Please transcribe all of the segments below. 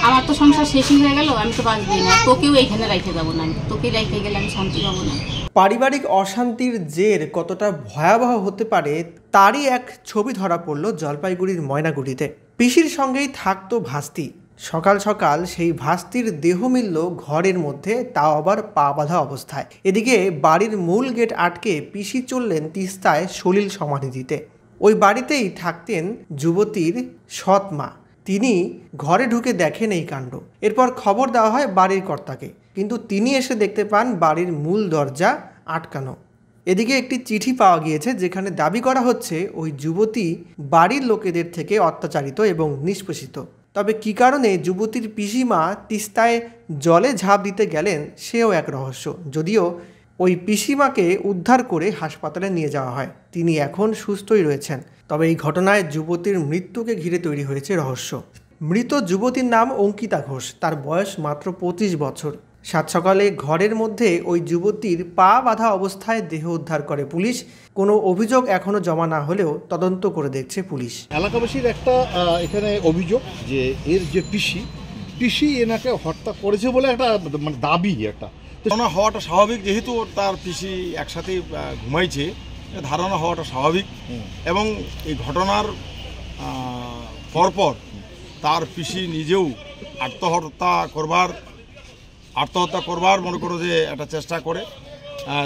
আমার তো সংসার শেষই হয়ে গেল, আমি তো বাঁচবই না, তোকেও এইখানে রাইখে যাবো না, তোকে রাইখে গেলে আমি শান্তি পাবো না। পারিবারিক অশান্তির জের কতটা ভয়াবহ হতে পারে তারই এক ছবি ধরা পড়ল জলপাইগুড়ির ময়নাগুড়িতে। পিসির সঙ্গেই থাকতো ভাস্তি। সকাল সকাল সেই ভাস্তির দেহ মিলল ঘরের মধ্যে, তাও আবার পা বাঁধা অবস্থায়। এদিকে বাড়ির মূল গেট আটকে পিসি চললেন তিস্তায় সলিল সমাধি দিতে। ওই বাড়িতেই থাকতেন যুবতীর সৎ মা। তিনি ঘরে ঢুকে দেখেন এই কাণ্ড। এরপর খবর দেওয়া হয় বাড়ির কর্তাকে, কিন্তু তিনি এসে দেখতে পান বাড়ির মূল দরজা আটকানো। এদিকে একটি চিঠি পাওয়া গিয়েছে যেখানে দাবি করা হচ্ছে ওই যুবতী বাড়ির লোকেদের থেকে অত্যাচারিত এবং নিষ্পেষিত। তবে কী কারণে যুবতীর পিসিমা তিস্তায় জলে ঝাঁপ দিতে গেলেন সেও এক রহস্য। যদিও ওই পিসিমাকে উদ্ধার করে হাসপাতালে নিয়ে যাওয়া হয়, তিনি এখন সুস্থই রয়েছেন। তবে এই ঘটনায় যুবতীর মৃত্যুকে ঘিরে তৈরি হয়েছে রহস্য। মৃত যুবতীর নাম অঙ্কিতা ঘোষ, তার বয়স মাত্র 25 বছর। সাত সকালে ঘরের মধ্যে ওই যুবতীর পা বাঁধা অবস্থায় দেহ উদ্ধার করে পুলিশ। কোনো অভিযোগ এখনও জমা না হলেও তদন্ত করে দেখছে পুলিশ। এলাকাবাসীর একটা এখানে অভিযোগ যে এর যে পিসি এনাকে হত্যা করেছে বলে একটা মানে দাবি একটা ধারণা হওয়াটা স্বাভাবিক, যেহেতু তার পিসি একসাথে ঘুমাইছে, ধারণা হওয়াটা স্বাভাবিক। এবং এই ঘটনার পরপর তার পিসি নিজেও আত্মহত্যা করবার মনে করো যে একটা চেষ্টা করে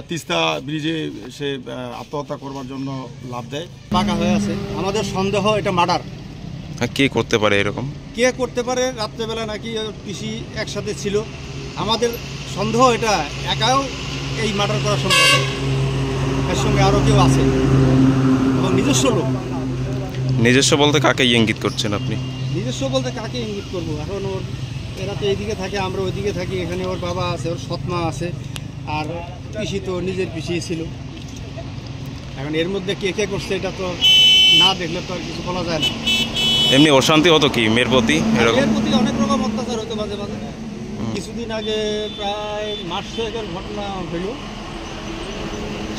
তিস্তা ব্রিজে সে আত্মহত্যা করবার জন্য লাভ দেয়। পাকা হয়ে আছে, আমাদের সন্দেহ এটা মার্ডার। কে করতে পারে এরকম? কে করতে পারে? রাত্রেবেলা নাকি পিসি একসাথে ছিল, আমাদের সন্দেহ এটা একাও এই মার্ডার করা সম্ভব। এর সঙ্গে আরও কেউ আছে এবং নিজস্ব লোক। নিজস্ব বলতে কাকে ইঙ্গিত করছেন আপনি? নিজস্ব বলতে কাকে ইঙ্গিত করবো? এখন ওর এরা তো এইদিকে থাকে, আমরা ওইদিকে থাকি। এখানে ওর বাবা আছে, ওর সৎমা আছে, আর পিসি তো নিজের পিসি ছিল। এখন এর মধ্যে কে কে করছে এটা তো না দেখলে তো আর কিছু বলা যায় না। এমনি অশান্তি হতো কি মেয়ের প্রতি? মেয়ের প্রতি অনেক রকম অত্যাচার হতো মাঝে মাঝে। কিছুদিন আগে প্রায় মাস 6 ঘটনা হইল,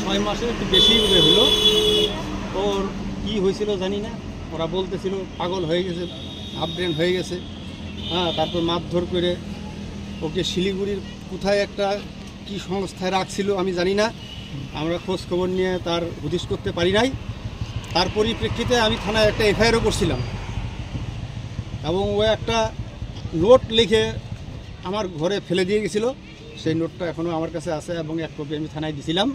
6 মাসে একটু বেশি হলো। ওর কি হয়েছিল জানি না, ওরা বলতেছিল পাগল হয়ে গেছে, আপড্রেন হয়ে গেছে। তারপর মারধর করে ওকে শিলিগুড়ির কোথায় একটা কি সংস্থায় রাখছিল আমি জানি না, আমরা খোঁজ খবর নিয়ে তার হুদিস করতে পারি নাই। তার পরিপ্রেক্ষিতে আমি থানায় একটা এফআইআরও করছিলাম এবং ও একটা নোট লিখে আমার ঘরে ফেলে দিয়ে গেছিলো। সেই নোটটা এখনও আমার কাছে আছে এবং এক কপি আমি থানায় দিয়েছিলাম।